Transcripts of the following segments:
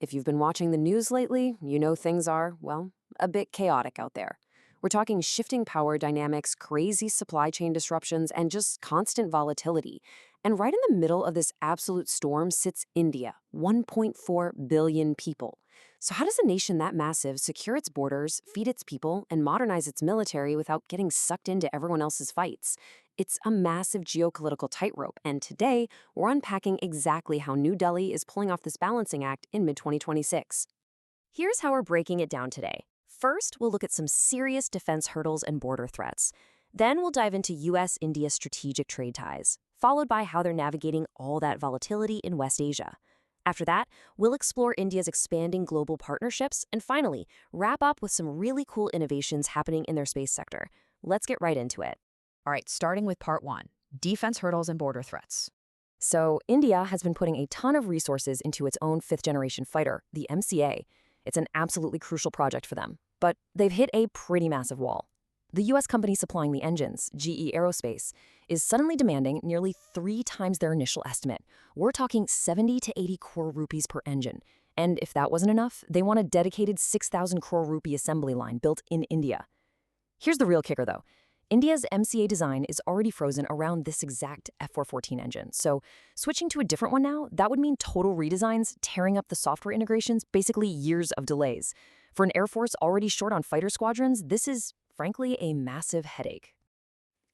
If you've been watching the news lately, you know things are, well, a bit chaotic out there. We're talking shifting power dynamics, crazy supply chain disruptions, and just constant volatility. And right in the middle of this absolute storm sits India, 1.4 billion people. So, how does a nation that massive secure its borders, feed its people, and modernize its military without getting sucked into everyone else's fights? It's a massive geopolitical tightrope, and today we're unpacking exactly how New Delhi is pulling off this balancing act in mid 2026. Here's how we're breaking it down today. First, we'll look at some serious defense hurdles and border threats. Then we'll dive into US India strategic trade ties, followed by how they're navigating all that volatility in West Asia. After that, we'll explore India's expanding global partnerships and finally wrap up with some really cool innovations happening in their space sector. Let's get right into it. All right, starting with part one, defense hurdles and border threats. So, India has been putting a ton of resources into its own fifth generation fighter, the MCA. It's an absolutely crucial project for them, but they've hit a pretty massive wall. The US company supplying the engines, GE Aerospace, is suddenly demanding nearly 3 times their initial estimate. We're talking 70 to 80 crore rupees per engine. And if that wasn't enough, they want a dedicated 6,000 crore rupee assembly line built in India. Here's the real kicker, though. India's MCA design is already frozen around this exact F414 engine, so switching to a different one now, that would mean total redesigns, tearing up the software integrations, basically years of delays. For an Air Force already short on fighter squadrons, this is, frankly, a massive headache.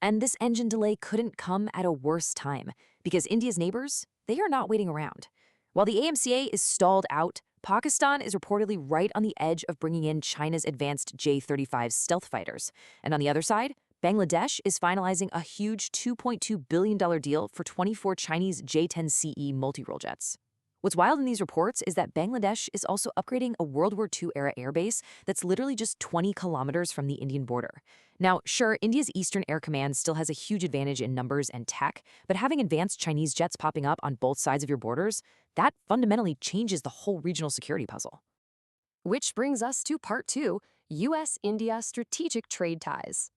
And this engine delay couldn't come at a worse time, because India's neighbors, they are not waiting around. While the AMCA is stalled out, Pakistan is reportedly right on the edge of bringing in China's advanced J-35 stealth fighters. And on the other side, Bangladesh is finalizing a huge $2.2 billion deal for 24 Chinese J-10CE multi-role jets. What's wild in these reports is that Bangladesh is also upgrading a World War II-era airbase that's literally just 20 kilometers from the Indian border. Now, sure, India's Eastern Air Command still has a huge advantage in numbers and tech, but having advanced Chinese jets popping up on both sides of your borders, that fundamentally changes the whole regional security puzzle. Which brings us to part two, US-India strategic trade ties.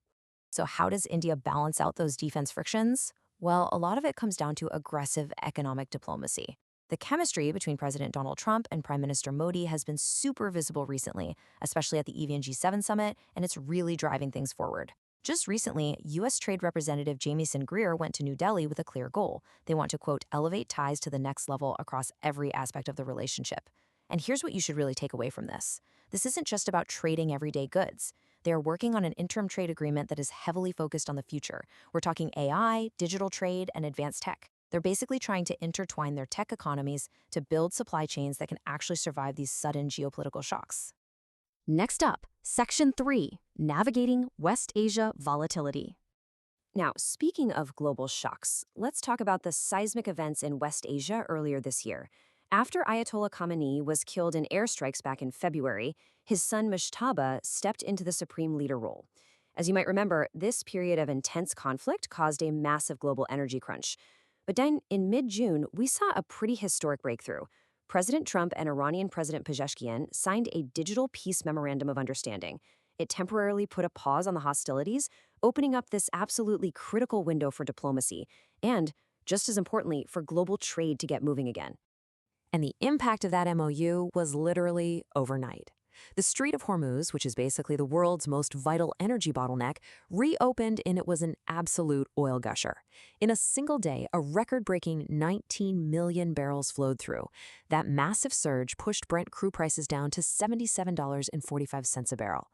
So how does India balance out those defense frictions? Well, a lot of it comes down to aggressive economic diplomacy. The chemistry between President Donald Trump and Prime Minister Modi has been super visible recently, especially at the EVN-G7 summit, and it's really driving things forward. Just recently, U.S. Trade Representative Jamieson Greer went to New Delhi with a clear goal. They want to, quote, elevate ties to the next level across every aspect of the relationship. And here's what you should really take away from this. This isn't just about trading everyday goods. They are working on an interim trade agreement that is heavily focused on the future. We're talking AI, digital trade, and advanced tech. They're basically trying to intertwine their tech economies to build supply chains that can actually survive these sudden geopolitical shocks. Next up, Section 3, Navigating West Asia Volatility. Now, speaking of global shocks, let's talk about the seismic events in West Asia earlier this year. After Ayatollah Khamenei was killed in airstrikes back in February, his son Mushtaba stepped into the supreme leader role. As you might remember, this period of intense conflict caused a massive global energy crunch. But then, in mid-June, we saw a pretty historic breakthrough. President Trump and Iranian President Pezeshkian signed a digital peace memorandum of understanding. It temporarily put a pause on the hostilities, opening up this absolutely critical window for diplomacy and, just as importantly, for global trade to get moving again. And the impact of that MOU was literally overnight. The Strait of Hormuz, which is basically the world's most vital energy bottleneck, reopened and it was an absolute oil gusher. In a single day, a record-breaking 19 million barrels flowed through. That massive surge pushed Brent crude prices down to $77.45 a barrel.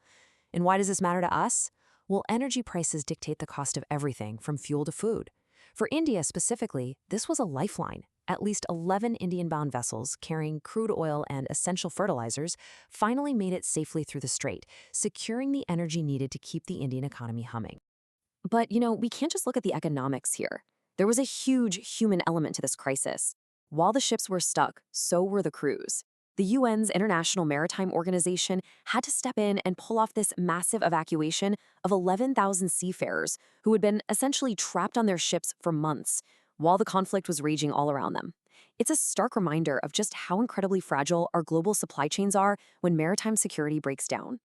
And why does this matter to us? Well, energy prices dictate the cost of everything from fuel to food. For India specifically, this was a lifeline. At least 11 Indian-bound vessels carrying crude oil and essential fertilizers finally made it safely through the strait, securing the energy needed to keep the Indian economy humming. But, we can't just look at the economics here. There was a huge human element to this crisis. While the ships were stuck, so were the crews. The UN's International Maritime Organization had to step in and pull off this massive evacuation of 11,000 seafarers who had been essentially trapped on their ships for months, while the conflict was raging all around them. It's a stark reminder of just how incredibly fragile our global supply chains are when maritime security breaks down.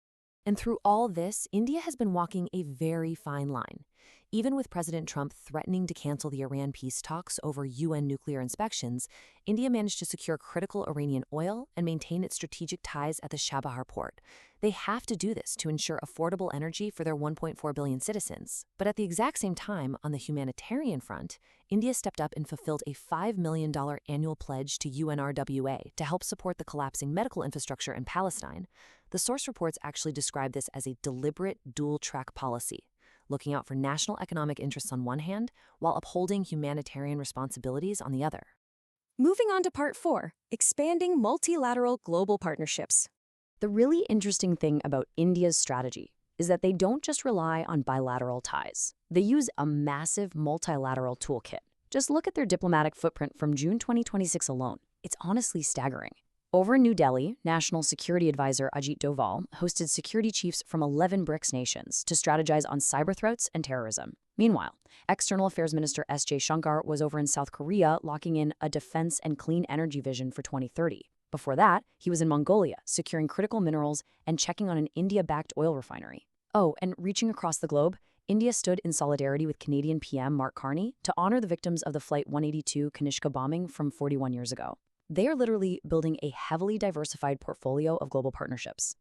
And through all this, India has been walking a very fine line. Even with President Trump threatening to cancel the Iran peace talks over UN nuclear inspections, India managed to secure critical Iranian oil and maintain its strategic ties at the Chabahar port. They have to do this to ensure affordable energy for their 1.4 billion citizens. But at the exact same time, on the humanitarian front, India stepped up and fulfilled a $5 million annual pledge to UNRWA to help support the collapsing medical infrastructure in Palestine. The source reports actually describe this as a deliberate dual-track policy, looking out for national economic interests on one hand, while upholding humanitarian responsibilities on the other. Moving on to part 4, expanding multilateral global partnerships. The really interesting thing about India's strategy is that they don't just rely on bilateral ties. They use a massive multilateral toolkit. Just look at their diplomatic footprint from June 2026 alone. It's honestly staggering. Over in New Delhi, National Security Advisor Ajit Doval hosted security chiefs from 11 BRICS nations to strategize on cyber threats and terrorism. Meanwhile, External Affairs Minister S.J. Shankar was over in South Korea locking in a defense and clean energy vision for 2030. Before that, he was in Mongolia, securing critical minerals and checking on an India-backed oil refinery. Oh, and reaching across the globe, India stood in solidarity with Canadian PM Mark Carney to honor the victims of the Flight 182 Kanishka bombing from 41 years ago. They are literally building a heavily diversified portfolio of global partnerships.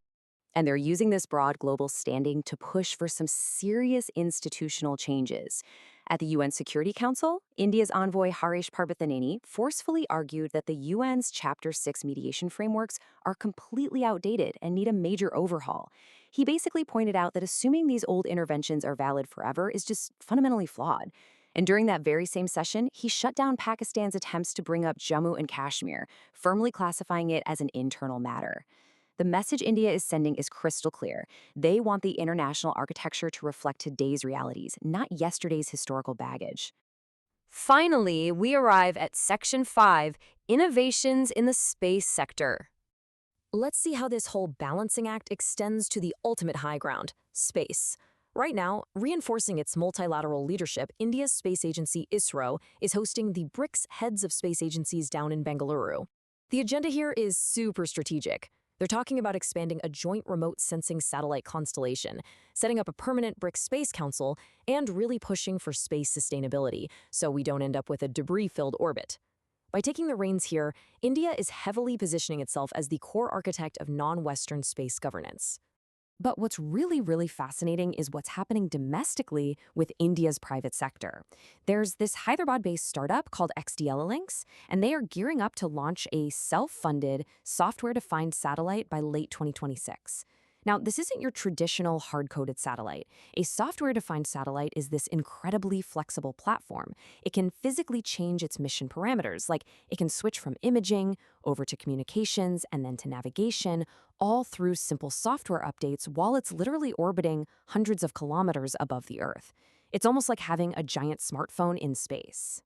And they're using this broad global standing to push for some serious institutional changes. At the UN Security Council, India's envoy Harish Parbathaneni forcefully argued that the UN's Chapter 6 mediation frameworks are completely outdated and need a major overhaul. He basically pointed out that assuming these old interventions are valid forever is just fundamentally flawed. And during that very same session, he shut down Pakistan's attempts to bring up Jammu and Kashmir, firmly classifying it as an internal matter. The message India is sending is crystal clear. They want the international architecture to reflect today's realities, not yesterday's historical baggage. Finally, we arrive at Section 5, Innovations in the Space Sector. Let's see how this whole balancing act extends to the ultimate high ground, space. Right now, reinforcing its multilateral leadership, India's space agency ISRO is hosting the BRICS heads of space agencies down in Bengaluru. The agenda here is super strategic. They're talking about expanding a joint remote sensing satellite constellation, setting up a permanent BRICS Space Council, and really pushing for space sustainability so we don't end up with a debris-filled orbit. By taking the reins here, India is heavily positioning itself as the core architect of non-Western space governance. But what's really fascinating is what's happening domestically with India's private sector. There's this Hyderabad-based startup called XDL Links, and they are gearing up to launch a self-funded, software-defined satellite by late 2026. Now, this isn't your traditional hard-coded satellite. A software-defined satellite is this incredibly flexible platform. It can physically change its mission parameters, like it can switch from imaging over to communications and then to navigation, all through simple software updates while it's literally orbiting hundreds of kilometers above the Earth. It's almost like having a giant smartphone in space.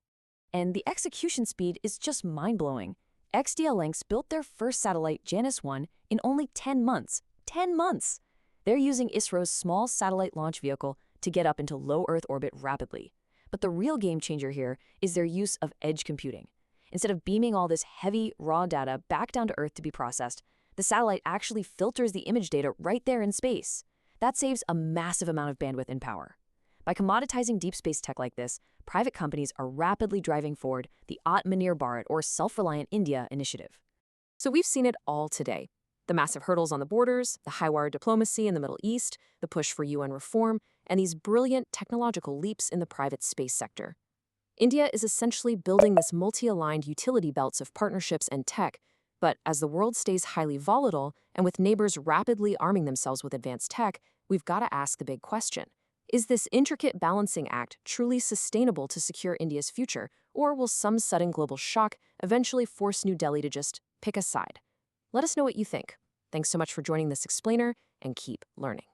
And the execution speed is just mind-blowing. XDL Links built their first satellite, Janus-1, in only 10 months. 10 months! They're using ISRO's small satellite launch vehicle to get up into low Earth orbit rapidly. But the real game changer here is their use of edge computing. Instead of beaming all this heavy, raw data back down to Earth to be processed, the satellite actually filters the image data right there in space. That saves a massive amount of bandwidth and power. By commoditizing deep space tech like this, private companies are rapidly driving forward the Atmanirbhar Bharat, or Self-Reliant India initiative. So we've seen it all today. The massive hurdles on the borders, the high-wire diplomacy in the Middle East, the push for UN reform, and these brilliant technological leaps in the private space sector. India is essentially building this multi-aligned utility belts of partnerships and tech, but as the world stays highly volatile and with neighbors rapidly arming themselves with advanced tech, we've got to ask the big question. Is this intricate balancing act truly sustainable to secure India's future, or will some sudden global shock eventually force New Delhi to just pick a side? Let us know what you think. Thanks so much for joining this explainer, and keep learning.